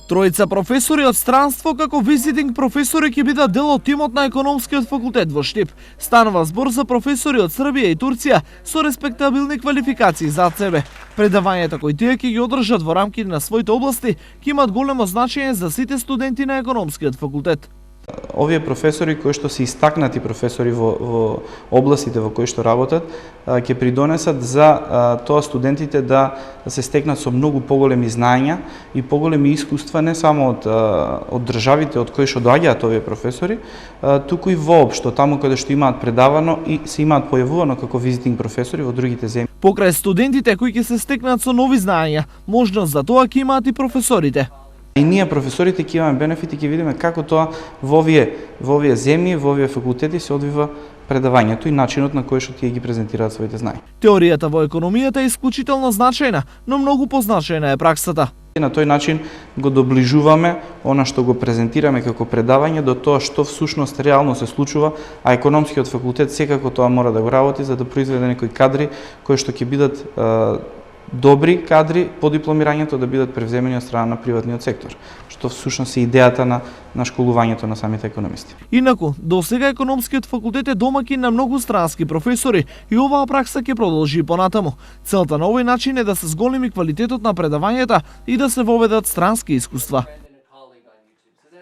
Тројца професори од странство како визитинг професори ќе бидат дел од тимот на економскиот факултет во Штип. Станува збор за професори од Србија и Турција со респектабилни квалификации зад себе. Предавањата кои тие ќе ги одржат во рамките на своите области ќе имат големо значење за сите студенти на економскиот факултет. Овие професори кои што се истакнати професори во областите во кои што работат, ќе придонесат за тоа студентите да се стекнат со многу поголеми знаења и поголеми искуства не само од државите од кои што доаѓаат овие професори, туку и воопшто таму каде што имаат предавано и се имаат појавувано како визитинг професори во другите земји. Покрај студентите кои ќе се стекнат со нови знаења, можност за тоа ќе имаат и професорите. И ние професорите ќе имаме бенефити, ќе видиме како тоа во овие земји, во овие факултети се одвива предавањето и начинот на кој што тие ги презентираат своите знаења. Теоријата во економијата е исклучително значајна, но многу позначајна е праксата. На тој начин го доближуваме она што го презентираме како предавање до тоа што всушност реално се случува, а економскиот факултет секако тоа мора да го работи за да произведе некои кадри кои што ќе бидат добри кадри по дипломирањето да бидат превземени од страна на приватниот сектор, што всушност е идејата на школувањето на самите економисти. Инаку, до сега економскиот факултет е домаќин на многу странски професори и оваа пракса ќе продолжи и понатаму. Целта на овој начин е да се зголеми квалитетот на предавањата и да се воведат странски искуства.